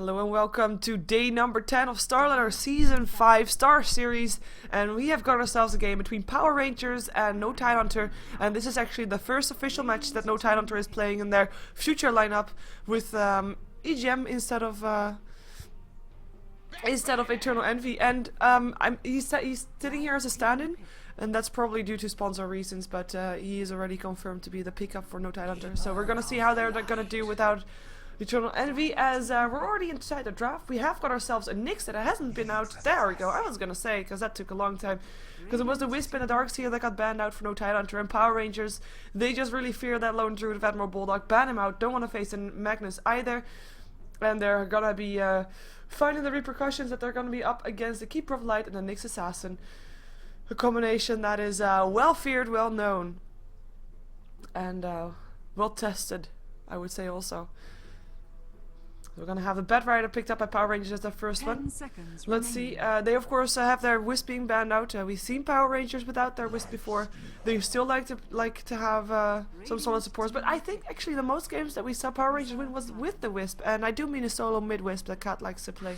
Hello and welcome to day number 10 of StarLadder Season 5 Star Series, and we have got ourselves a game between Power Rangers and No Tidehunter, and this is actually the first official match that No Tidehunter is playing in their future lineup with EGM instead of Eternal Envy, and he's sitting here as a stand-in, and that's probably due to sponsor reasons, but he is already confirmed to be the pickup for No Tidehunter, so we're gonna see how they're gonna do without Eternal Envy, as we're already inside the draft. We have got ourselves a Nyx that hasn't been out. There we go. I was gonna say, because that took a long time. Because it was the Wisp and the Darkseer that got banned out for No Tidehunter, and Power Rangers, they just really fear that Lone Druid of Admiral Bulldog. Ban him out. Don't want to face in Magnus either. And they're gonna be finding the repercussions that they're gonna be up against the Keeper of Light and the Nyx Assassin. A combination that is well feared, well known. And well tested, I would say also. We're gonna have the Bat Rider picked up by Power Rangers as the first one. Let's see. They of course have their Wisp being banned out. We've seen Power Rangers without their Wisp before. They still like to have some solid supports, but I think actually the most games that we saw Power Rangers win was with the Wisp, and I do mean a solo mid Wisp that Kat likes to play.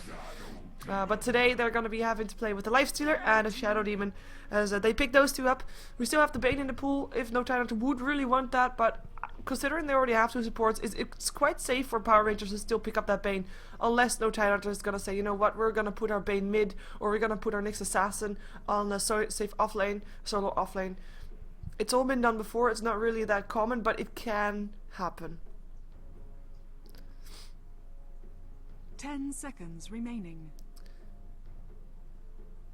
But today they're going to be having to play with the Lifestealer and a Shadow Demon, as they pick those two up. We still have the Bane in the pool if No Tidehunter would really want that, but considering they already have two supports, it's quite safe for Power Rangers to still pick up that Bane, unless No Tidehunter is going to say, you know what, we're going to put our Bane mid, or we're going to put our Nyx Assassin on the safe offlane, solo offlane. It's all been done before, it's not really that common, but it can happen. 10 seconds remaining.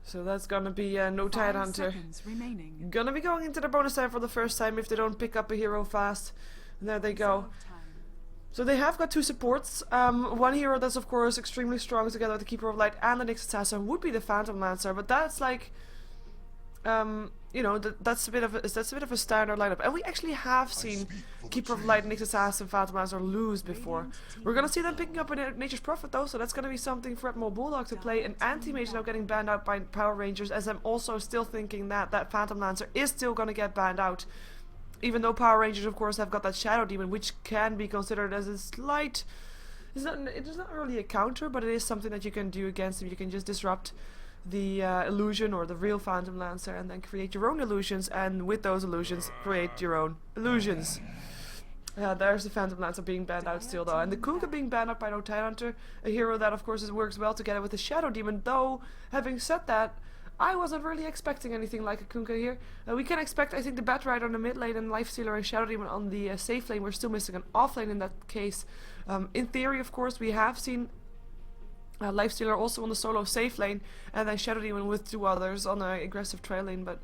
So that's gonna be No Tidehunter. Gonna be going into the bonus time for the first time if they don't pick up a hero fast. And there they go. So they have got two supports. One hero that's of course extremely strong together with the Keeper of Light and the Nyx Assassin would be the Phantom Lancer, but that's like, you know, that's a bit of a standard lineup, and we actually have seen Keeper of Light, Nyx Assassin, Phantom Lancer lose before. We're gonna see them picking up a Nature's Prophet though, so that's gonna be something for Admiral Bulldog to play. An Anti-Mage now getting banned out by Power Rangers, as I'm also still thinking that Phantom Lancer is still gonna get banned out, even though Power Rangers of course have got that Shadow Demon, which can be considered as a slight. It is not really a counter, but it is something that you can do against him. You can just disrupt the illusion or the real Phantom Lancer and then create your own illusions, and with those illusions create your own illusions. There's the Phantom Lancer being banned out still though, and the Kunkka being banned out by No Tidehunter, a hero that of course works well together with the Shadow Demon, though having said that, I wasn't really expecting anything like a Kunkka here. We can expect, I think, the Bat Rider on the mid lane and Lifestealer and Shadow Demon on the safe lane. We're still missing an off lane in that case. In theory of course we have seen Lifestealer also on the solo safe lane, and then Shadow Demon with two others on the aggressive trail lane, but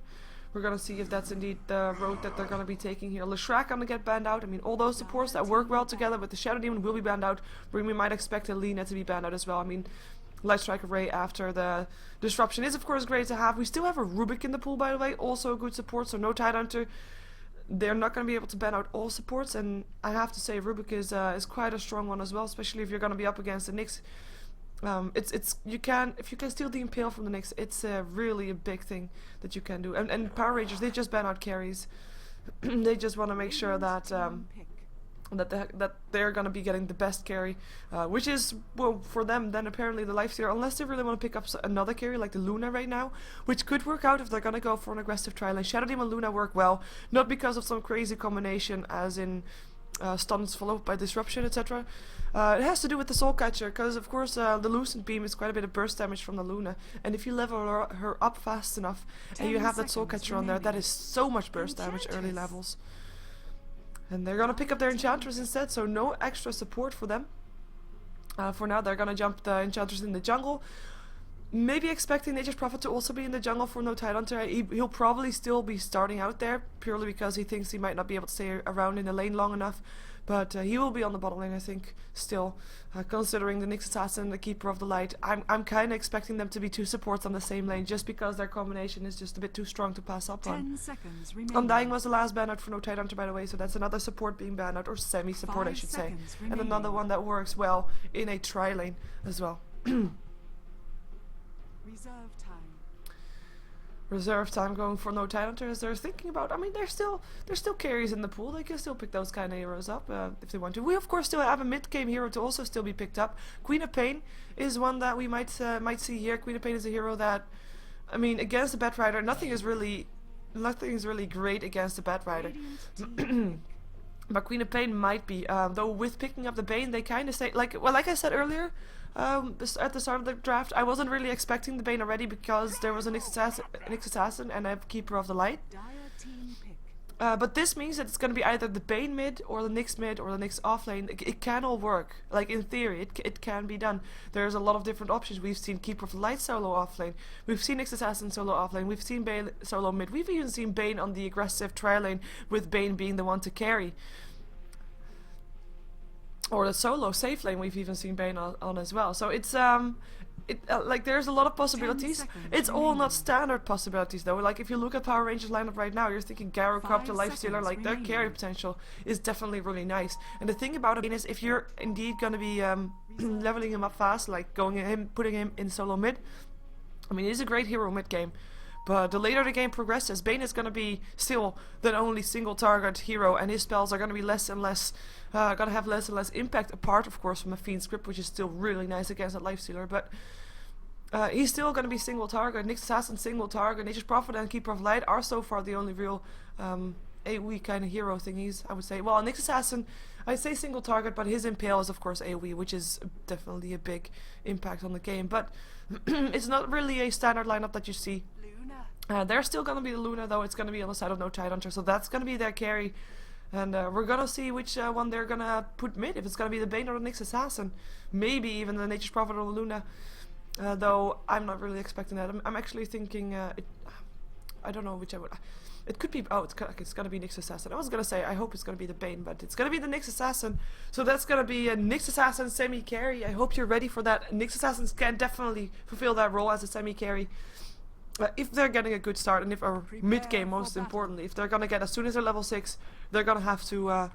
we're gonna see if that's indeed the road that they're gonna be taking here. Leshrac gonna get banned out. I mean, all those supports that work well together with the Shadow Demon will be banned out. We might expect Alina to be banned out as well. I mean, Light Strike Array after the disruption is of course great to have. We still have a Rubik in the pool, by the way, also a good support, so No Tidehunter, they're not going to be able to ban out all supports, and I have to say Rubik is quite a strong one as well, especially if you're going to be up against the Nyx. If you can steal the Impale from the Nyx, it's really a big thing that you can do. And Power Rangers, they just ban out carries. They just want to make sure that that they're gonna be getting the best carry, which is, well, for them then apparently the Lifestealer, unless they really want to pick up another carry like the Luna right now, which could work out if they're gonna go for an aggressive trial. And Shadow Demon and Luna work well, not because of some crazy combination as in stuns followed by disruption, etc. It has to do with the Soul Catcher, because of course the Lucent Beam is quite a bit of burst damage from the Luna, and if you level her up fast enough and you have that Soul Catcher on there, that is so much burst damage early levels. And they're gonna pick up their Enchantress instead, so no extra support for them. For now, they're gonna jump the Enchantress in the jungle. Maybe expecting Nature's Prophet to also be in the jungle for No Tidehunter. He'll probably still be starting out there, purely because he thinks he might not be able to stay around in the lane long enough. But he will be on the bottom lane, I think, still. Considering the Nyx Assassin and the Keeper of the Light, I'm kind of expecting them to be two supports on the same lane, just because their combination is just a bit too strong to pass up on. 10 seconds remaining. Undying was the last ban out for No Tidehunter, by the way, so that's another support being banned out, or semi-support I should say. And another one that works well in a tri-lane as well. Reserve time. reserve time going for no Hunters. They're thinking about. I mean, there's still carries in the pool. They can still pick those kind of heroes up if they want to. We of course still have a mid game hero to also still be picked up. Queen of Pain is one that we might see here. Queen of Pain is a hero that, I mean, against the Bat Rider, nothing is really great against the Bat Rider. But Queen of Pain might be. Though with picking up the Bane, they kind of say like I said earlier. At the start of the draft, I wasn't really expecting the Bane already because there was an Nyx Assassin and a Keeper of the Light. But this means that it's going to be either the Bane mid or the Nyx mid or the Nyx offlane. It can all work. Like in theory, it can be done. There's a lot of different options. We've seen Keeper of the Light solo offlane. We've seen Nyx Assassin solo offlane. We've seen Bane solo mid. We've even seen Bane on the aggressive tri lane with Bane being the one to carry. Or the solo safe lane, we've even seen Bane on as well. So it's like there's a lot of possibilities. It's all not standard possibilities though. Like if you look at Power Rangers lineup right now, you're thinking Gyrocopter, Lifestealer, like their carry potential is definitely really nice. And the thing about it is, if you're indeed gonna be leveling him up fast, like putting him in solo mid, I mean he's a great hero mid game. But the later the game progresses, Bane is going to be still the only single target hero, and his spells are going to be less and less, going to have less and less impact, apart of course from a Fiend script, which is still really nice against a Lifestealer. But he's still going to be single target. Nyx Assassin single target. Nature's Prophet and Keeper of Light are so far the only real AoE kind of hero thingies, I would say. Well, Nyx Assassin, I say single target, but his Impale is of course AoE, which is definitely a big impact on the game. But it's not really a standard lineup that you see. They're still going to be the Luna, though. It's going to be on the side of no Tidehunter, so that's going to be their carry. And we're going to see which one they're going to put mid, if it's going to be the Bane or the Nyx Assassin. Maybe even the Nature's Prophet or the Luna. Though I'm not really expecting that. I'm actually thinking, I don't know which I would... It could be... Oh, it's going to be Nyx Assassin. I was going to say, I hope it's going to be the Bane, but it's going to be the Nyx Assassin. So that's going to be a Nyx Assassin semi-carry. I hope you're ready for that. Nyx Assassins can definitely fulfill that role as a semi-carry. If they're getting a good start, and if our mid game, most importantly, if they're gonna get, as soon as they're level 6, they're gonna have to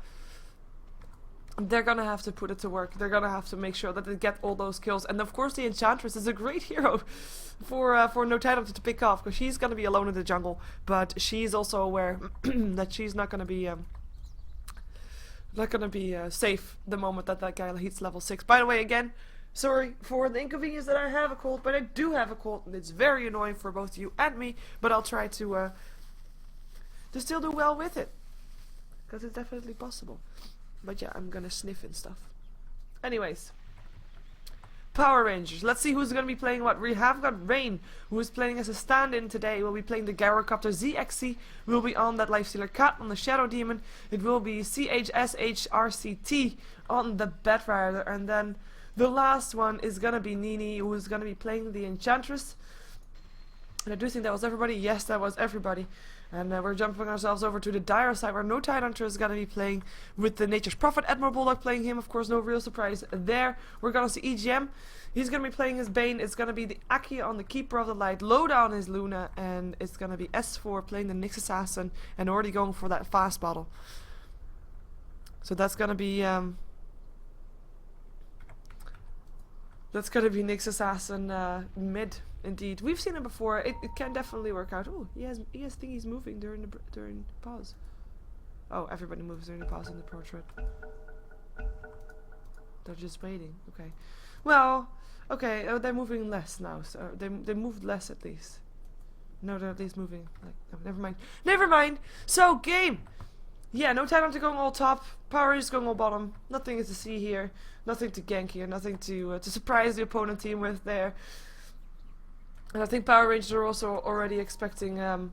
put it to work. They're gonna have to make sure that they get all those kills. And of course, the Enchantress is a great hero for no Tidehunter to pick off, because she's gonna be alone in the jungle. But she's also aware that she's not gonna be safe the moment that guy hits level 6. By the way, again, sorry for the inconvenience that I have a cold, but I do have a cold, and it's very annoying for both you and me. But I'll try to still do well with it, because it's definitely possible. But yeah, I'm gonna sniff and stuff. Anyways, Power Rangers. Let's see who's gonna be playing what. We have got Rain, who is playing as a stand-in today. We'll be playing the Gyrocopter ZXC. We'll be on that Lifestealer Cat on the Shadow Demon. It will be CHSHRCT on the Bat Rider, and then the last one is gonna be Nini, who is gonna be playing the Enchantress. And I do think that was everybody. Yes, that was everybody. And we're jumping ourselves over to the dire side, where no Tidehunter is gonna be playing with the Nature's Prophet. Admiral Bulldog playing him, of course, no real surprise there. We're gonna see EGM. He's gonna be playing his Bane. It's gonna be the Aki on the Keeper of the Light. Lowdown is Luna, and it's gonna be S4 playing the Nyx Assassin and already going for that fast battle. So that's gonna be Nyx Assassin mid, indeed. We've seen him before. It can definitely work out. Oh, he has thingies moving during pause. Oh, everybody moves during the pause in the portrait. They're just waiting. Okay. Well, okay. Oh, they're moving less now. So they moved less at least. No, they're at least moving. Like, no, never mind. Never mind. So game. Yeah, no Tidehunter going all top. Power Rangers going all bottom. Nothing is to see here. Nothing to gank here. Nothing to surprise the opponent team with there. And I think Power Rangers are also already expecting that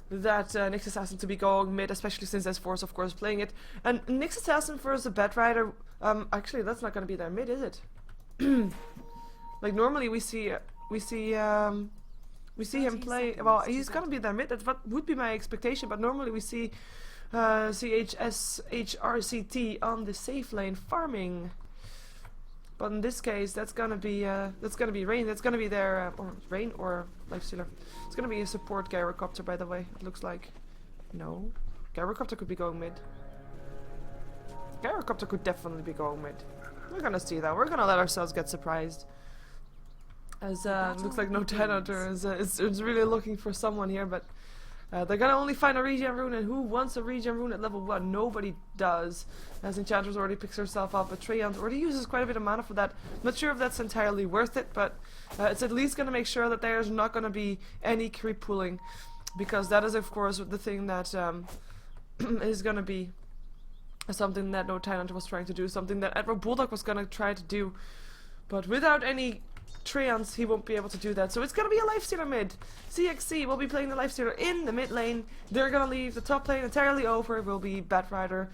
Nyx Assassin to be going mid, especially since S4 is of course playing it. And Nyx Assassin versus a Bat Rider. Actually, that's not going to be their mid, is it? Like normally we see him play. Well, he's going to be their mid. That's what would be my expectation. But normally we see CHSHRCT on the safe lane farming. But in this case, that's gonna be Rain. That's gonna be their or Rain or Lifestealer. It's gonna be a support Gyrocopter, by the way. It looks like. No, Gyrocopter could be going mid. Gyrocopter could definitely be going mid. We're gonna see that. We're gonna let ourselves get surprised. As looks like no Tidehunter is really looking for someone here, but they're gonna only find a regen rune, and who wants a regen rune at level 1? Nobody does. As Enchantress already picks herself up, but Treant already uses quite a bit of mana for that. I'm not sure if that's entirely worth it, but it's at least gonna make sure that there's not gonna be any creep pooling, because that is of course the thing that is gonna be something that no Tidehunter was trying to do, something that Admiral Bulldog was gonna try to do, but without any Treants, he won't be able to do that. So it's gonna be a Lifestealer mid. CXC will be playing the Lifestealer in the mid lane. They're gonna leave the top lane entirely over. It will be Batrider,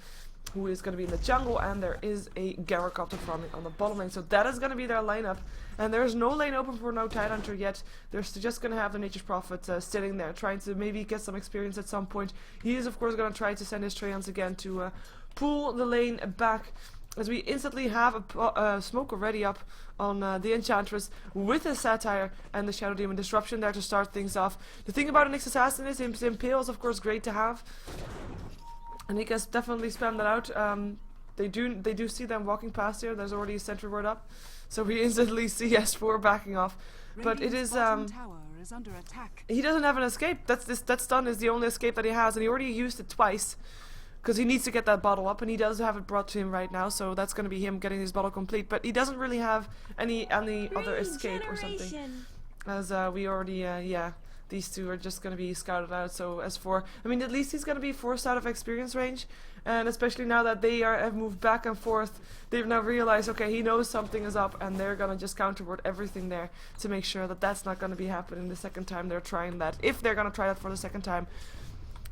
who is gonna be in the jungle, and there is a Gyrocopter farming on the bottom lane. So that is gonna be their lineup. And there's no lane open for no Tidehunter yet. They're just gonna have the Nature's Prophet sitting there, trying to maybe get some experience at some point. He is of course gonna try to send his Treants again to pull the lane back. As we instantly have a smoke already up on the Enchantress with the Satire and the Shadow Demon Disruption there to start things off. The thing about an Nyx Assassin is his Impale is of course great to have, and he can definitely spam that out. They do see them walking past here. There's already a sentry ward up, so we instantly see S4 backing off. But it is under attack. He doesn't have an escape. That stun is the only escape that he has, and he already used it twice. Because he needs to get that bottle up, and he does have it brought to him right now, so that's going to be him getting his bottle complete. But he doesn't really have any other escape or something. As we already, these two are just going to be scouted out. So as for, I mean, at least he's going to be forced out of experience range. And especially now that they have moved back and forth, they've now realized, okay, he knows something is up, and they're going to just counterward everything there to make sure that that's not going to be happening the second time they're trying that. If they're going to try that for the second time.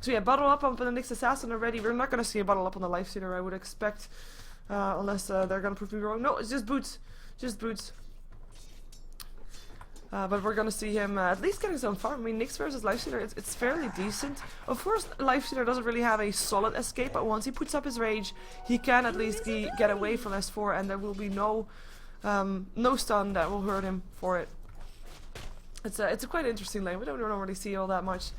So yeah, bottle up on the Nyx Assassin already. We're not going to see a bottle up on the Lifestealer, I would expect. Unless they're going to prove me wrong. No, it's just boots. Just boots. But we're going to see him at least getting some farm. I mean, Nyx versus Lifestealer, it's fairly decent. Of course, Lifestealer doesn't really have a solid escape, but once he puts up his rage, he can at least get away from S4, and there will be no stun that will hurt him for it. It's a quite interesting lane. We don't really see all that much.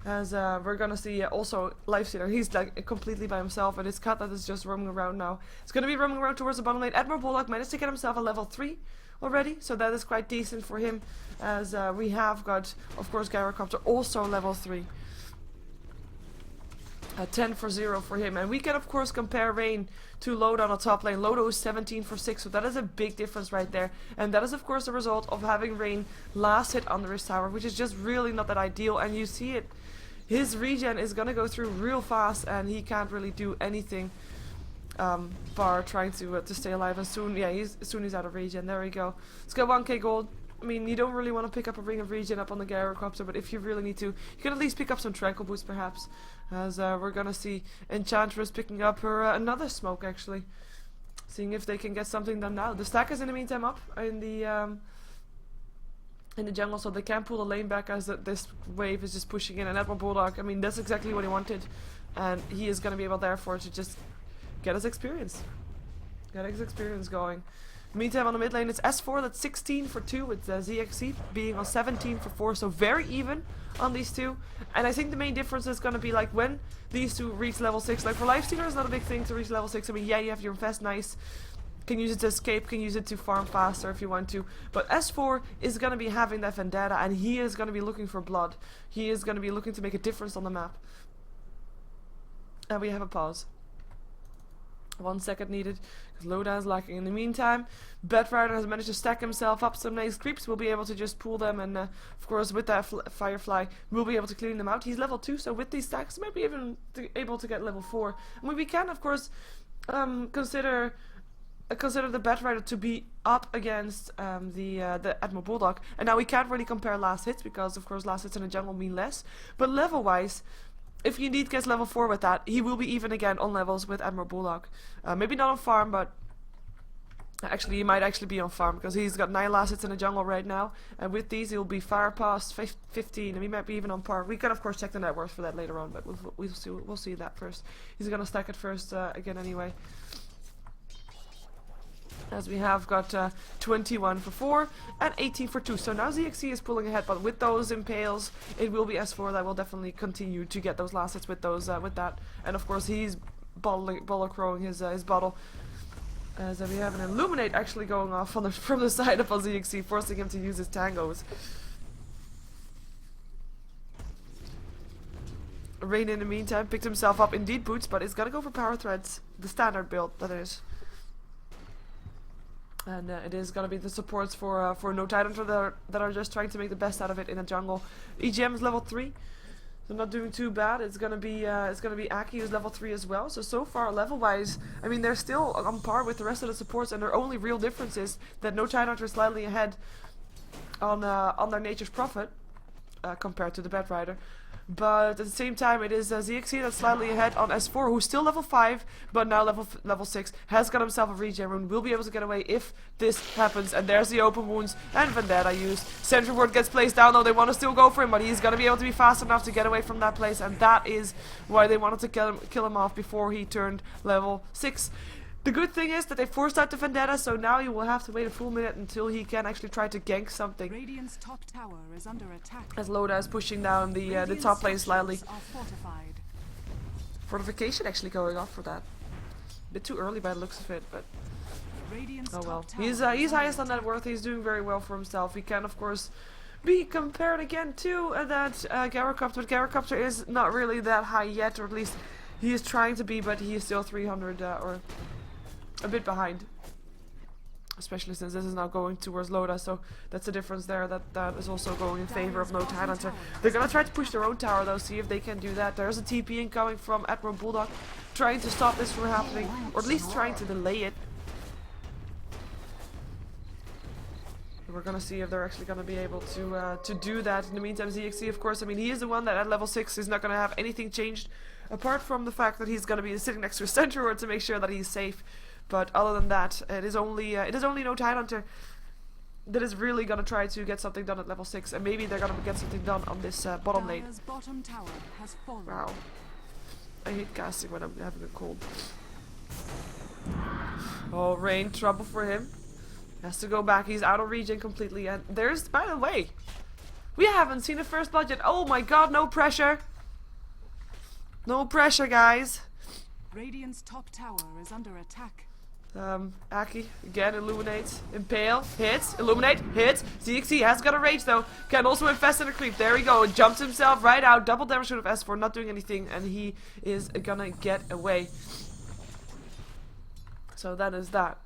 As we're gonna see also Lifestealer, he's like completely by himself, and his cat that is just roaming around now. It's gonna be roaming around towards the bottom lane. Admiral Bulldog managed to get himself a level 3 already, so that is quite decent for him. As we have got, of course, Gyrocopter also level 3. 10 for 0 for him, and we can of course compare Rain to Loda on the top lane. Loda is 17 for 6, so that is a big difference right there, and that is of course the result of having Rain last hit under his tower, which is just really not that ideal, and you see it. His regen is gonna go through real fast, and he can't really do anything bar trying to stay alive. And soon, yeah, soon he's out of regen. There we go. Let's go 1k gold. I mean, you don't really want to pick up a ring of regen up on the Gyrocopter, but if you really need to, you can at least pick up some Tranquil Boots perhaps. As we're gonna see Enchantress picking up her another smoke actually, seeing if they can get something done now. The stack is in the meantime up in the jungle, so they can pull the lane back as this wave is just pushing in. And Admiral Bulldog, I mean, that's exactly what he wanted, and he is gonna be able therefore to just get his experience, going. Meantime, on the mid lane, it's S4 that's 16 for 2, with ZXC being on 17 for 4, so very even on these two. And I think the main difference is going to be like when these two reach level 6. Like for Lifestealer, it's not a big thing to reach level 6. I mean, yeah, you have your Infest, nice. Can use it to escape, can use it to farm faster if you want to. But S4 is going to be having that vendetta, and he is going to be looking for blood. He is going to be looking to make a difference on the map. And we have a pause. 1 second needed, because Loda is lacking. In the meantime, Batrider has managed to stack himself up some nice creeps. We'll be able to just pull them, and of course with that Firefly, we'll be able to clean them out. He's level 2, so with these stacks, might be even able to get level 4. I mean, we can of course consider the Batrider to be up against the Admiral Bulldog, and now we can't really compare last hits, because of course last hits in the jungle mean less, but level wise, if you indeed gets level 4 with that, he will be even again on levels with Admiral Bulldog. Maybe not on farm, but actually he might actually be on farm, because he's got 9 last hits in the jungle right now, and with these he'll be far past 15, and he might be even on par. We can of course check the net worth for that later on, but we'll see that first. He's gonna stack it first again anyway. As we have got 21 for 4 and 18 for 2. So now ZXC is pulling ahead, but with those impales, it will be S4 that will definitely continue to get those last hits with those with that. And of course he's bottle crowing his bottle. As we have an Illuminate actually going off on from the side of ZXC, forcing him to use his tangos. Rain in the meantime picked himself up, indeed boots, but he's gonna go for power threads. The standard build, that is. And it is gonna be the supports for No Tidehunter that are just trying to make the best out of it in a jungle. EGM is level 3, so not doing too bad. It's gonna be Aki who's level 3 as well. So far level wise, I mean they're still on par with the rest of the supports, and their only real difference is that No Tidehunter is slightly ahead on their Nature's Prophet compared to the Bed Rider. But at the same time, it is ZXC that's slightly ahead on S4, who's still level 5, but now level 6, has got himself a regen rune, will be able to get away if this happens. And there's the open wounds, and Vendetta used. Sentry Ward gets placed down, though they want to still go for him, but he's going to be able to be fast enough to get away from that place, and that is why they wanted to kill him off before he turned level 6. The good thing is that they forced out the Vendetta, so now you will have to wait a full minute until he can actually try to gank something. Radiant's top tower is under attack. As Loda is pushing down the top lane slightly. Fortification actually going off for that. A bit too early by the looks of it, but oh well. He's highest on net worth. He's doing very well for himself. He can of course be compared again to that Gyrocopter. But Gyrocopter is not really that high yet, or at least he is trying to be, but he is still 300 or a bit behind, especially since this is now going towards Loda, so that's a difference there that is also going in favor of No Tidehunter. They're gonna try to push their own tower though, see if they can do that. There's a TP incoming from Admiral Bulldog, trying to stop this from happening, or at least trying to delay it. We're gonna see if they're actually gonna be able to do that. In the meantime, ZXC, of course, I mean, he is the one that at level 6 is not gonna have anything changed, apart from the fact that he's gonna be sitting next to a Sentry Ward to make sure that he's safe. But other than that, it is only No Tidehunter that is really gonna try to get something done at level 6, and maybe they're gonna get something done on this bottom lane. Wow, I hate casting when I'm having a cold. Oh, Rain, trouble for him. Has to go back. He's out of regen completely. And there's, by the way, we haven't seen a first blood yet. Oh my god, no pressure. No pressure, guys. Radiant's top tower is under attack. Aki, again, illuminates, impale, hits, illuminate, hits. ZXC has got a rage though, can also infest in a creep. There we go, jumps himself right out, double damage with S4, not doing anything, and he is gonna get away. So that is that.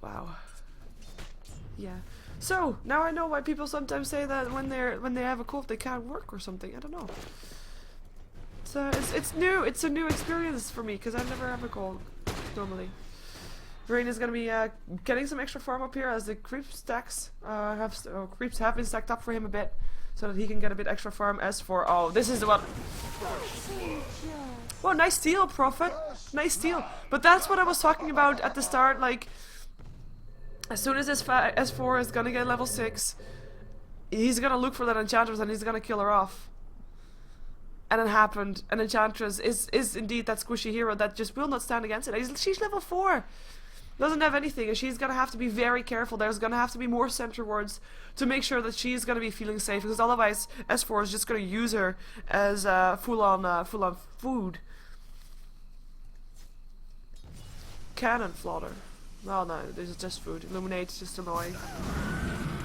Wow. Yeah. So now I know why people sometimes say that when they have a cold they can't work or something. I don't know. It's new. It's a new experience for me because I never have a cold normally. Rain is gonna be getting some extra farm up here as the creep stacks creeps have been stacked up for him a bit, so that he can get a bit extra farm. As for this is what. Well, nice steal, Prophet. Nice steal. But that's what I was talking about at the start. Like, as soon as S4 is gonna get level 6, he's gonna look for that Enchantress and he's gonna kill her off. And it happened. An Enchantress is indeed that squishy hero that just will not stand against it. She's level 4. Doesn't have anything, and she's gonna have to be very careful. There's gonna have to be more Sentry Wards to make sure that she's gonna be feeling safe, because otherwise S4 is just gonna use her as full on food. Cannon Fodder. Well, no, this is just food. Illuminate is just annoying.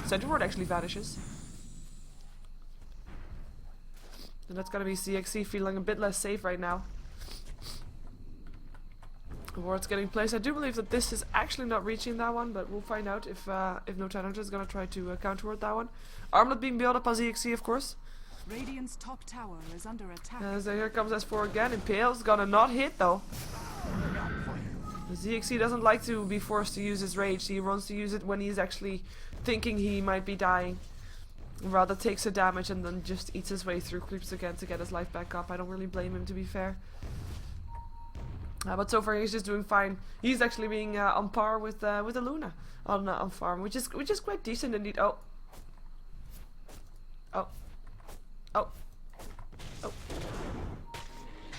Sentry Ward actually vanishes. And that's gonna be CXC feeling a bit less safe right now. The ward's getting placed. I do believe that this is actually not reaching that one, but we'll find out if No Tidehunter is gonna try to counter ward that one. Armlet being built up on ZXC, of course. Radiant's top tower is under attack. So here comes S4 again. Impale's gonna not hit though. ZXC doesn't like to be forced to use his rage. He wants to use it when he's actually thinking he might be dying. Rather takes a damage and then just eats his way through creeps again to get his life back up. I don't really blame him, to be fair. But so far he's just doing fine. He's actually being on par with the Luna on farm, which is quite decent indeed. Oh. Oh. Oh. Oh.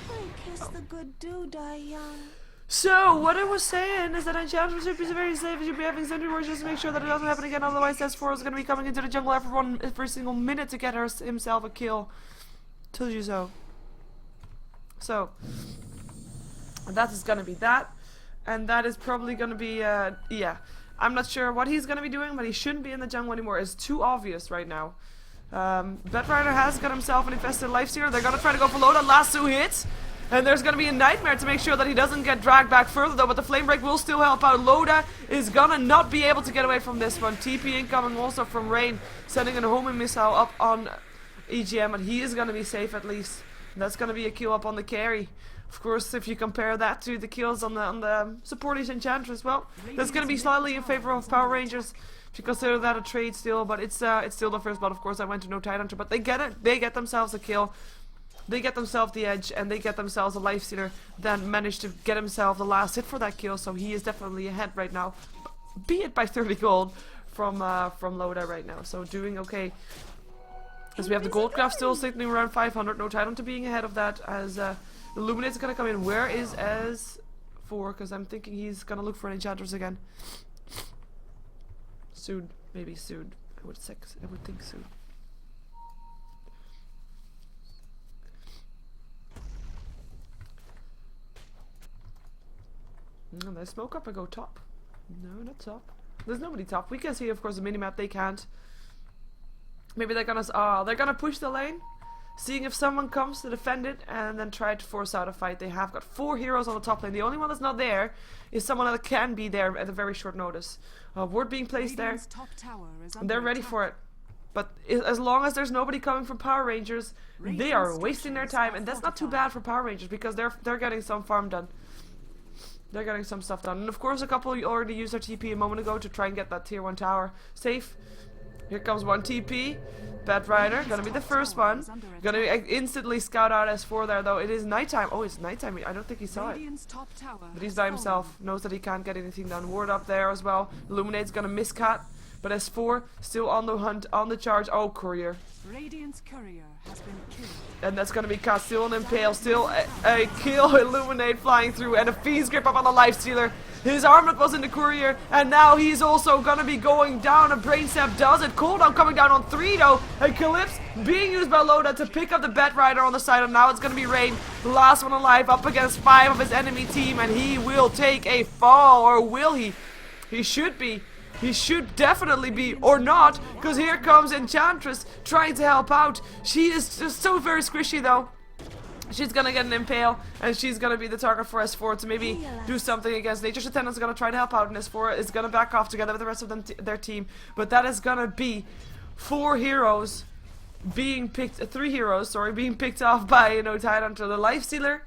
I kiss the good dude, So, what I was saying is that Enchantress should be very safe. You should be having Sentry Wards just to make sure that it doesn't happen again. Otherwise, S4 is going to be coming into the jungle every single minute to get himself a kill. Told you so. So, that is going to be that. And that is probably gonna be, yeah. I'm not sure what he's gonna be doing, but he shouldn't be in the jungle anymore. It's too obvious right now. Batrider has got himself an infested lifestealer. They're gonna try to go for Loda. Lasso hits. And there's gonna be a nightmare to make sure that he doesn't get dragged back further though, but the flame break will still help out. Loda is gonna not be able to get away from this one. TP incoming also from Rain, sending a homing missile up on EGM, and he is gonna be safe at least. And that's gonna be a kill up on the carry. Of course, if you compare that to the kills on the supporters Enchantress, well, that's gonna be slightly in favor of Power Rangers. If you consider that a trade still, but it's still the first blood. Of course, I went to no Tidehunter, but they get it. They get themselves a kill. They get themselves the edge, and they get themselves a lifestealer. Then managed to get himself the last hit for that kill, so he is definitely ahead right now. Be it by 30 gold from Loda right now. So doing okay. As we have the gold craft still sitting around 500. No Tidehunter being ahead of that. As Illuminate's gonna come in. Where is S4? Because I'm thinking he's gonna look for an Enchantress again. Soon, maybe soon. I would think soon. And they smoke up and go top. No, not top. There's nobody top. We can see, of course, the minimap. They can't. Maybe they're gonna push the lane, seeing if someone comes to defend it, and then try to force out a fight. They have got 4 heroes on the top lane. The only one that's not there is someone that can be there at a very short notice. Ward being placed there. And they're ready for it. But as long as there's nobody coming from Power Rangers, they are wasting their time, and that's not too bad for Power Rangers because they're getting some farm done. They're getting some stuff done. And of course a couple already used their TP a moment ago to try and get that tier 1 tower safe. Here comes one TP. Batrider, gonna be the first one. Gonna instantly scout out S4 there though. It is nighttime. Oh, it's nighttime. I don't think he saw it. But he's by himself. Knows that he can't get anything done. Ward up there as well. Illuminate's gonna miscut. But S4 still on the hunt, on the charge. Oh, Courier. Radiant's courier has been killed. And that's gonna be cut. Still an impale. Still a kill. Illuminate flying through. And a Fiend's grip up on the lifestealer. His armlet was in the Courier. And now he's also gonna be going down. A Brain Sap does it. Cooldown coming down on 3 though. And Calypse being used by Loda to pick up the Batrider on the side. And now it's gonna be Rain. The last one alive up against 5 of his enemy team. And he will take a fall. Or will he? He should be. He should definitely be, or not, because here comes Enchantress trying to help out. She is just so very squishy though. She's gonna get an impale, and she's gonna be the target for S4 to maybe do something against Nature's Attendant's gonna try to help out, and S4 is gonna back off together with the rest of their team. But that is gonna be 4 heroes being picked, 3 heroes, sorry, being picked off by, you know, Tidehunter, the Lifestealer,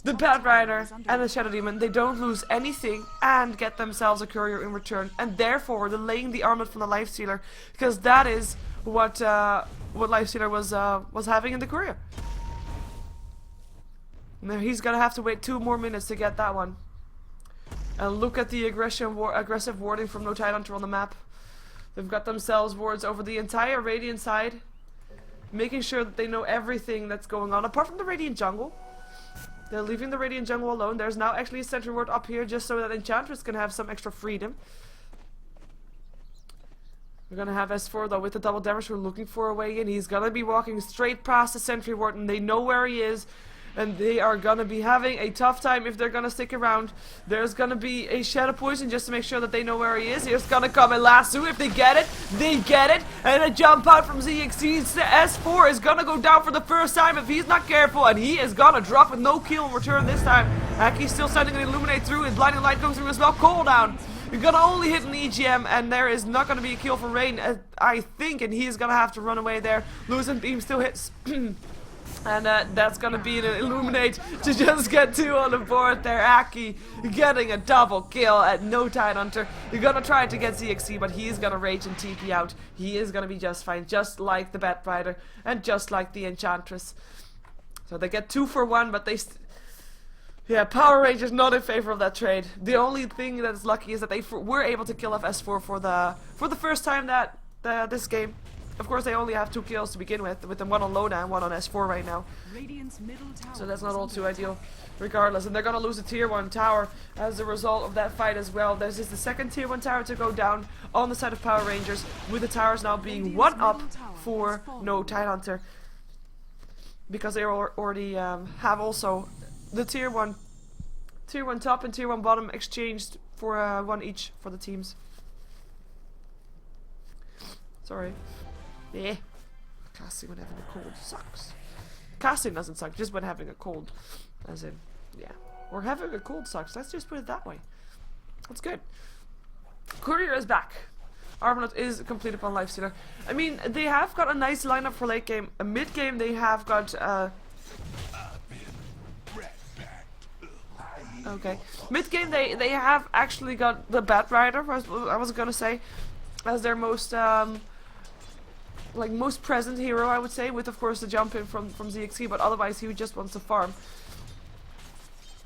the Batrider, and the Shadow Demon. They don't lose anything and get themselves a Courier in return, and therefore delaying the armlet from the Lifestealer, because that is what Lifestealer was having in the Courier. Now he's gonna have to wait 2 more minutes to get that one. And look at the aggressive warding from No Tidehunter on the map. They've got themselves wards over the entire Radiant side, making sure that they know everything that's going on, apart from the Radiant jungle. They're leaving the Radiant jungle alone. There's now actually a sentry ward up here just so that Enchantress can have some extra freedom. We're gonna have S4 though with the double damage. We're looking for a way in. He's gonna be walking straight past the sentry ward, and they know where he is. And they are gonna be having a tough time if they're gonna stick around. There's gonna be a Shadow Poison just to make sure that they know where he is. Here's gonna come a lasso. If they get it, they get it. And a jump out from ZXC. S4 is gonna go down for the first time if he's not careful. And he is gonna drop with no kill in return this time. Aki's still sending an Illuminate through. His Blinding Light goes through as well. Cooldown. You're gonna only hit an EGM, and there is not gonna be a kill for Rain, I think. And he's gonna have to run away there. Lucent Beam still hits. And that's gonna be an Illuminate to just get 2 on the board there. Aki getting a double kill at No Tidehunter. You're gonna try to get ZXC, but he's gonna rage and TP out. He is gonna be just fine, just like the Batrider and just like the Enchantress. So they get 2 for 1, but they yeah, Power Rangers not in favor of that trade. The only thing that's lucky is that they were able to kill off S4 for the first time that this game. Of course, they only have 2 kills to begin with them 1 on Loda and 1 on S4 right now. So that's not all too ideal, regardless. And they're gonna lose a tier 1 tower as a result of that fight as well. There's just the second tier 1 tower to go down on the side of Power Rangers, with the towers now being 1 up for No Tidehunter, because they already have also the tier 1 Tier 1 top and Tier 1 bottom exchanged for 1 each for the teams. Sorry. Yeah. Casting when having a cold sucks. Casting doesn't suck, just when having a cold. As in, yeah. Or having a cold sucks. Let's just put it that way. That's good. Courier is back. Armlet is complete upon Lifestealer. I mean, they have got a nice lineup for late game. Mid game, they have got. Okay. Mid game, they have actually got the Bat Rider. I was gonna say, as their most like most present hero, I would say, with of course the jump in from ZXC, but otherwise he just wants to farm.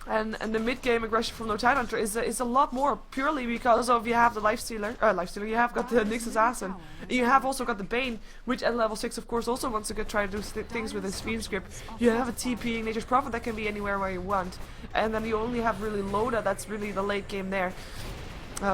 And the mid game aggression from No Tidehunter is a lot more purely because of you have the Lifestealer, you have got the Nyx Assassin, you have also got the Bane, which at level 6 of course also wants to try to do things with his Stream Script. You have a TP, Nature's Prophet, that can be anywhere where you want, and then you only have really Loda, that's really the late game there.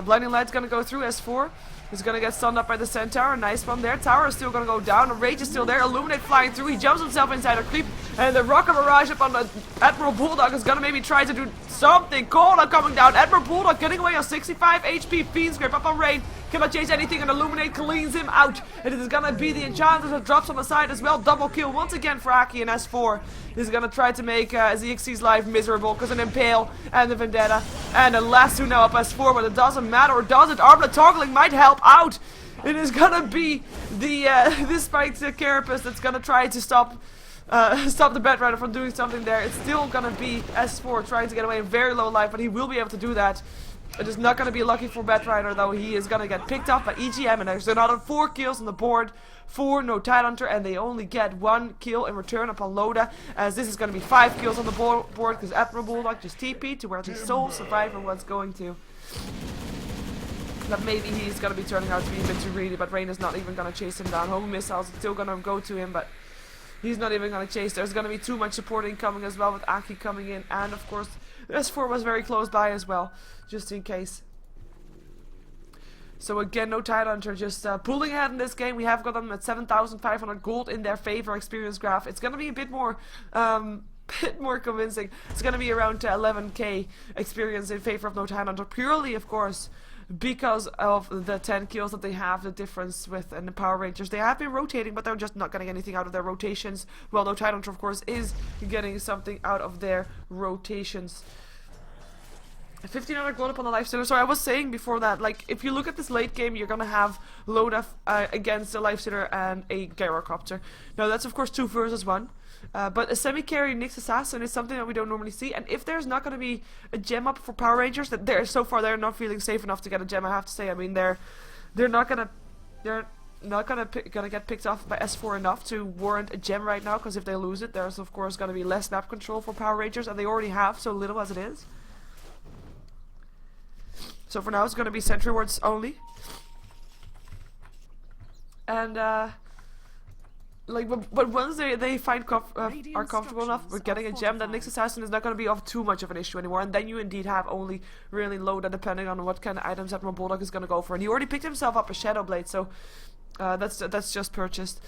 Blinding Light's gonna go through S4. He's gonna get stunned up by the Centaur. Nice one there. Tower is still gonna go down. Rage is still there. Illuminate flying through. He jumps himself inside a creep. And the Rocket Barrage up on the Admiral Bulldog is gonna maybe try to do something. Corner coming down. Admiral Bulldog getting away on 65 HP. Fiend's Grip up on Rain. Cannot chase anything, and Illuminate cleans him out. And it is gonna be the Enchantress that drops on the side as well. Double kill once again for Aki and S4. He's gonna try to make ZXC's life miserable because an Impale and the Vendetta. And the last two now up S4, but it doesn't matter, or does it? Armlet toggling might help out. It is gonna be the this spiked Carapace that's gonna try to stop the Bat Rider from doing something there. It's still gonna be S4 trying to get away in very low life, but he will be able to do that. It is not gonna be lucky for Bat Rider though. He is gonna get picked off by EGM, and there's another 4 kills on the board for No Tidehunter, and they only get 1 kill in return upon Loda, as this is gonna be 5 kills on the board because Admiral Bulldog just TP'd to where the sole survivor was going to. That maybe he's gonna be turning out to be a bit too greedy, but Rain is not even gonna chase him down. Home missiles are still gonna go to him, but he's not even gonna chase. There's gonna be too much supporting coming as well, with Aki coming in, and of course S4 was very close by as well, just in case. So again, No Tidehunter just pulling ahead in this game. We have got them at 7,500 gold in their favor experience graph. It's gonna be a bit more convincing. It's gonna be around 11k experience in favor of No Tidehunter, purely of course because of the 10 kills that they have, the difference with the Power Rangers. They have been rotating, but they're just not getting anything out of their rotations. Well, No Tidehunter of course is getting something out of their rotations. 1500 gold up on the Lifestealer. So I was saying before that, like, if you look at this late game, you're gonna have Loda against a Lifestealer and a Gyrocopter. Now that's of course 2 versus 1. But a semi-carry Nyx Assassin is something that we don't normally see, and if there's not going to be a gem up for Power Rangers, that so far they're not feeling safe enough to get a gem, I have to say. I mean, they're not gonna get picked off by S4 enough to warrant a gem right now, because if they lose it, there's of course going to be less snap control for Power Rangers, and they already have so little as it is. So for now it's going to be Sentry Wards only. And but once they find are comfortable enough with getting a gem, that Nyx Assassin is not going to be of too much of an issue anymore, and then you indeed have only really Loda, depending on what kind of items Admiral Bulldog is going to go for. And he already picked himself up a Shadow Blade, so that's just purchased.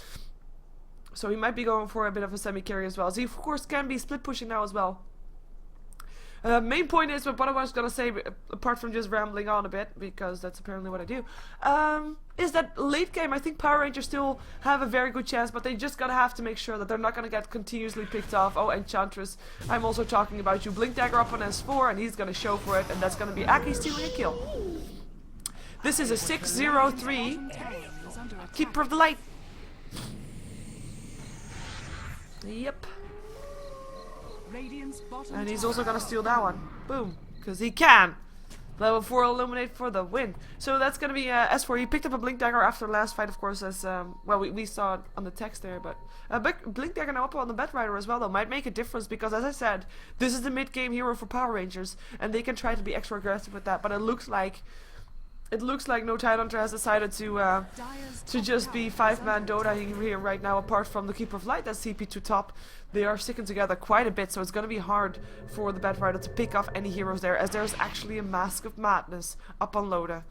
So he might be going for a bit of a semi-carry as well. So he of course can be split pushing now as well. Main point is, what I was gonna say, apart from just rambling on a bit, because that's apparently what I do, is that late game I think Power Rangers still have a very good chance, but they just gotta have to make sure that they're not gonna get continuously picked off. Oh, Enchantress, I'm also talking about you. Blink Dagger up on S4, and he's gonna show for it, and that's gonna be Aki stealing a kill. This is a 603 Keeper of the Light. Yep. And he's also gonna steal that one. Boom. Because he can. Level 4 Illuminate for the win. So that's gonna be S4. He picked up a Blink Dagger after the last fight, of course, as well, we saw it on the text there, but Blink Dagger now up on the Bat Rider as well, though, might make a difference, because as I said, this is the mid-game hero for Power Rangers, and they can try to be extra aggressive with that, but it looks like No Tidehunter has decided to just be 5-man Dota here right now, apart from the Keeper of Light that's CP2 top. They are sticking together quite a bit, so it's going to be hard for the Bat Rider to pick off any heroes there, as there's actually a Mask of Madness up on Loda.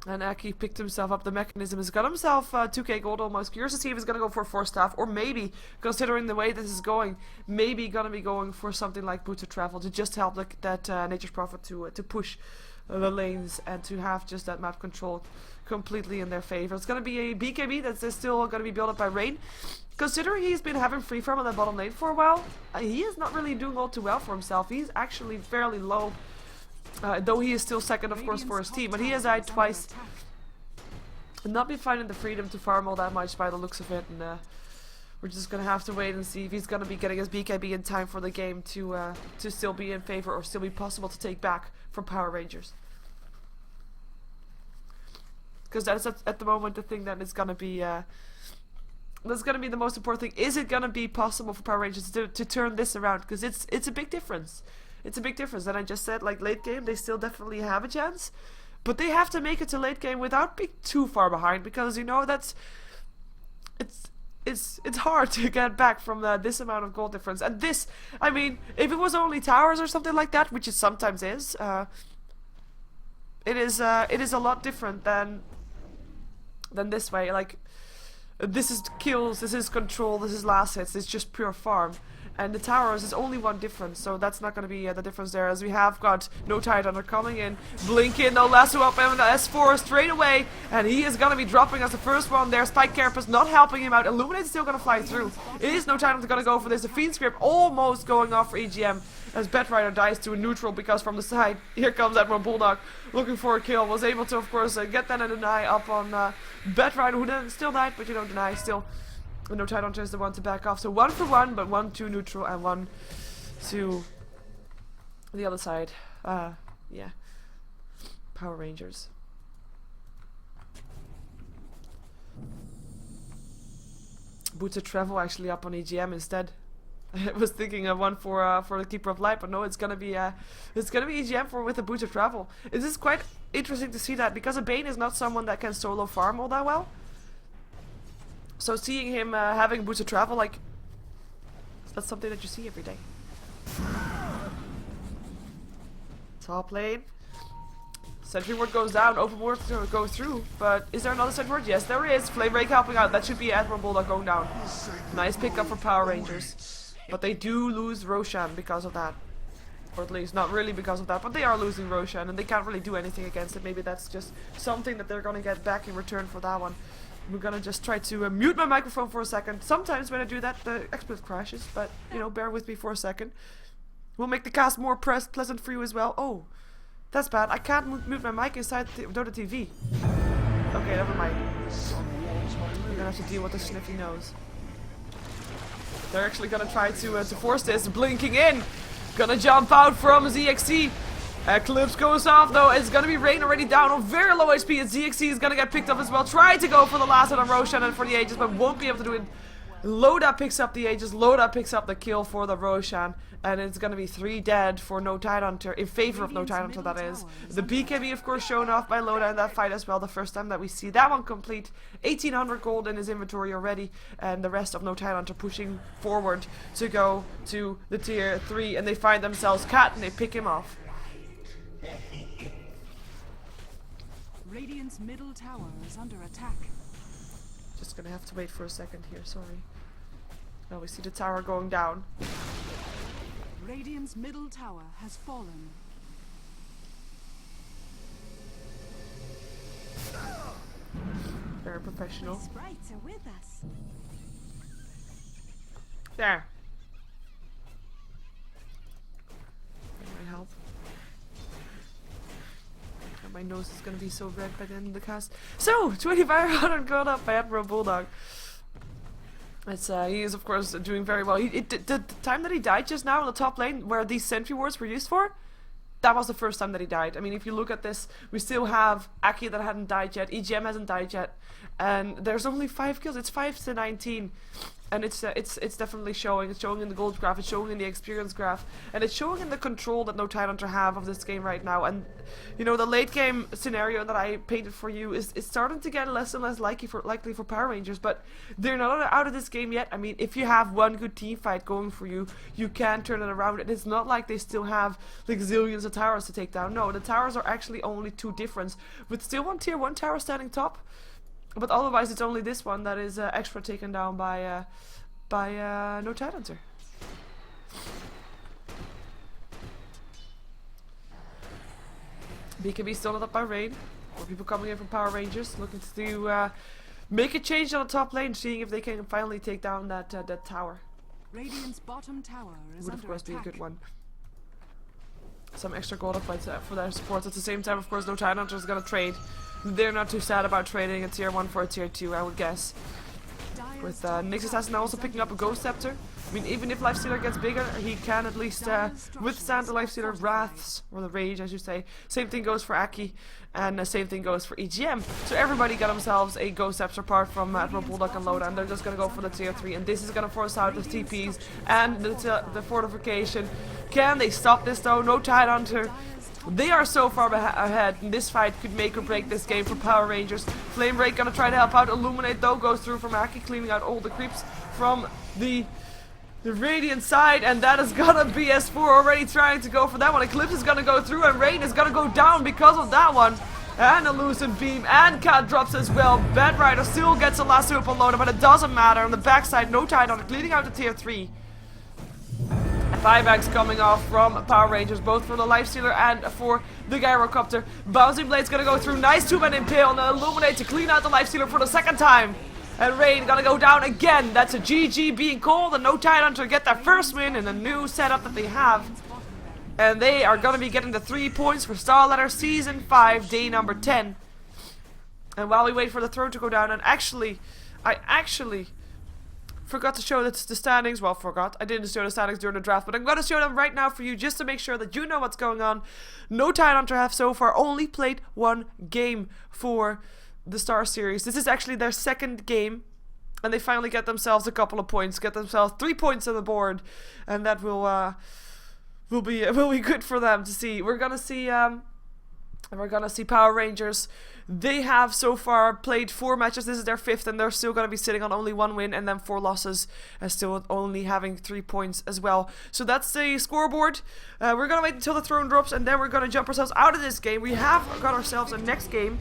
And Aki picked himself up the mechanism. He's got himself 2k gold almost. Curious to see if he's gonna go for 4 staff, or maybe, considering the way this is going, maybe gonna be going for something like Boots of Travel to just help that Nature's Prophet to push the lanes and to have just that map control completely in their favor. It's gonna be a BKB that's still gonna be built up by Rain. Considering he's been having free farm on that bottom lane for a while, he is not really doing all too well for himself. He's actually fairly low. Though he is still second, of course, for his team, but he has died twice and not been finding the freedom to farm all that much by the looks of it. And we're just gonna have to wait and see if he's gonna be getting his BKB in time for the game to still be in favor or still be possible to take back from Power Rangers. Because that's at the moment the thing that is gonna be that's gonna be the most important thing. Is it gonna be possible for Power Rangers to turn this around? Because it's a big difference. It's a big difference. And I just said, like, late game, they still definitely have a chance. But they have to make it to late game without being too far behind. Because, you know, it's hard to get back from this amount of goal difference. And this, I mean, if it was only towers or something like that, which it sometimes is, it is a lot different than this way. Like, this is kills, this is control, this is last hits, it's just pure farm. And the towers is only one difference, so that's not going to be the difference there, as we have got No Tidehunter coming in, blinking, no lasso up and the S4 straight away, and he is going to be dropping as the first one there. Spike Carapace not helping him out. Illuminate's still going to fly through. It is No Tidehunter going to go for this. The Fiend Script almost going off for EGM, as Batrider dies to a neutral, because from the side, here comes Admiral Bulldog looking for a kill. Was able to, of course, get that and deny up on Batrider, who then still died, but you don't deny, still. No Tidehunter is the one to back off. So 1 for 1, but 1 to neutral and 1 to the other side. Yeah. Power Rangers. Boots of Travel actually up on EGM instead. I was thinking of one for the Keeper of Light, but no, it's gonna be EGM with the Boots of Travel. It is quite interesting to see that, because a Bane is not someone that can solo farm all that well. So seeing him having Boots of Travel, like, that's something that you see every day. Top lane. Sentry ward goes down, open ward to go through, but is there another sentry ward? Yes, there is. Flame Rake helping out. That should be Admiral Bulldog going down. Nice pickup for Power Rangers. But they do lose Roshan because of that. Or at least not really because of that, but they are losing Roshan and they can't really do anything against it. Maybe that's just something that they're gonna get back in return for that one. We're gonna just try to mute my microphone for a second. Sometimes when I do that, the XSplit crashes, but, you know, bear with me for a second. We'll make the cast more pleasant for you as well. Oh, that's bad. I can't mute my mic inside the Dota TV. Okay, never mind. You're gonna have to deal with the sniffy nose. They're actually gonna try to force this. Blinking in. Gonna jump out from ZXC. Eclipse goes off though. It's gonna be Rain already down on very low HP, and ZXC is gonna get picked up as well. Try to go for the last one on Roshan and for the Aegis, but won't be able to do it. Loda picks up the Aegis. Loda picks up the kill for the Roshan, and it's gonna be 3 dead for No Tidehunter, in favor of No Tidehunter, that is. The BKB, of course, shown off by Loda in that fight as well. The first time that we see that one complete. 1800 gold in his inventory already, and the rest of No Tidehunter pushing forward to go to the tier 3, and they find themselves Cat, and they pick him off. Radiant's middle tower is under attack. Just gonna have to wait for a second here, sorry. Now we see the tower going down. Radiant's middle tower has fallen. Very professional. Sprites are with us. There. That might help. And my nose is gonna be so red by the end of the cast. So, 2500 gold up by Admiral Bulldog. It's he is of course doing very well. The time that he died just now in the top lane, where these sentry wards were used for, that was the first time that he died. I mean, if you look at this, we still have Aki that hadn't died yet, EGM hasn't died yet, and there's only 5 kills. It's 5 to 19. And it's definitely showing. It's showing in the gold graph. It's showing in the experience graph, and it's showing in the control that no Tidehunter have of this game right now. And you know, the late game scenario that I painted for you is starting to get less and less likely for Power Rangers. But they're not out of this game yet. I mean, if you have one good team fight going for you, you can turn it around. And it's not like they still have like zillions of towers to take down. No, the towers are actually only 2 difference, with still one tier 1 tower standing top. But otherwise, it's only this one that is extra taken down by no Tidehunter. BKB still not up by Rain. More people coming in from Power Rangers, looking to make a change on the top lane, seeing if they can finally take down that tower. Radiant's bottom tower is Would of under course be a attack. good one. Some extra gold upfights for their supports. At the same time, of course, no Tidehunter is gonna trade. They're not too sad about trading a tier 1 for a tier 2, I would guess. With Nyx Assassin also picking up a Ghost Scepter. I mean, even if Lifestealer gets bigger, he can at least withstand the Lifestealer Wraths, or the Rage, as you say. Same thing goes for Aki, and the same thing goes for EGM. So everybody got themselves a Ghost Scepter apart from Admiral Bulldog and Loda, and they're just gonna go for the tier 3. And this is gonna force out the TPs and the fortification. Can they stop this though? No Tidehunter. They are so far ahead, and this fight could make or break this game for Power Rangers. Flame Break gonna try to help out. Illuminate though goes through from Aki, cleaning out all the creeps from the Radiant side, and that is gonna be S4 already trying to go for that one. Eclipse is gonna go through, and Rain is gonna go down because of that one. And a Lucent Beam, and Cat drops as well. Bad Rider still gets a lasso up on Loda, but it doesn't matter. On the backside, no Tidehunter, cleaning out the tier 3. 5x coming off from Power Rangers, both for the Lifestealer and for the Gyrocopter. Bouncing Blade's gonna go through. Nice 2-man impale and Illuminate to clean out the Lifestealer for the 2nd time. And Rain gonna go down again. That's a GG being called, and no Tidehunter get their first win in the new setup that they have. And they are gonna be getting the 3 points for StarLadder Season 5, day number 10. And while we wait for the throne to go down, and I actually forgot to show the standings. Well, I didn't show the standings during the draft, but I'm going to show them right now for you just to make sure that you know what's going on. No Tidehunter have so far only played 1 game for the Star Series. This is actually their 2nd game, and they finally get themselves a couple of points, get themselves 3 points on the board, and that will be good for them to see. We're gonna see Power Rangers. They have so far played 4 matches. This is their 5th, and they're still going to be sitting on only 1 win and then 4 losses, and still only having 3 points as well. So that's the scoreboard. We're going to wait until the throne drops, and then we're going to jump ourselves out of this game. We have got ourselves a next game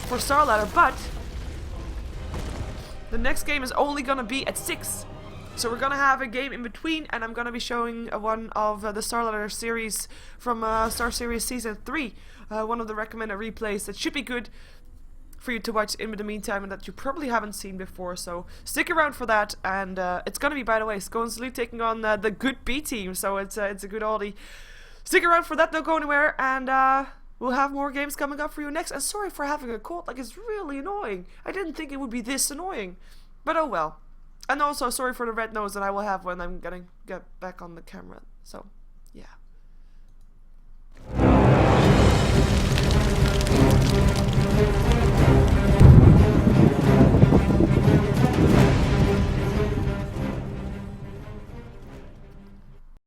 for StarLadder, but the next game is only going to be at 6. So we're going to have a game in between, and I'm going to be showing one of the StarLadder series from Star Series Season 3. One of the recommended replays that should be good for you to watch in the meantime, and that you probably haven't seen before. So stick around for that, and it's going to be, by the way, Scone Sleep taking on the good B team, so it's a good oldie. Stick around for that, don't go anywhere, and we'll have more games coming up for you next. And sorry for having a cold, like, it's really annoying. I didn't think it would be this annoying, but oh well. And also, sorry for the red nose that I will have when I'm gonna get back on the camera. So, yeah.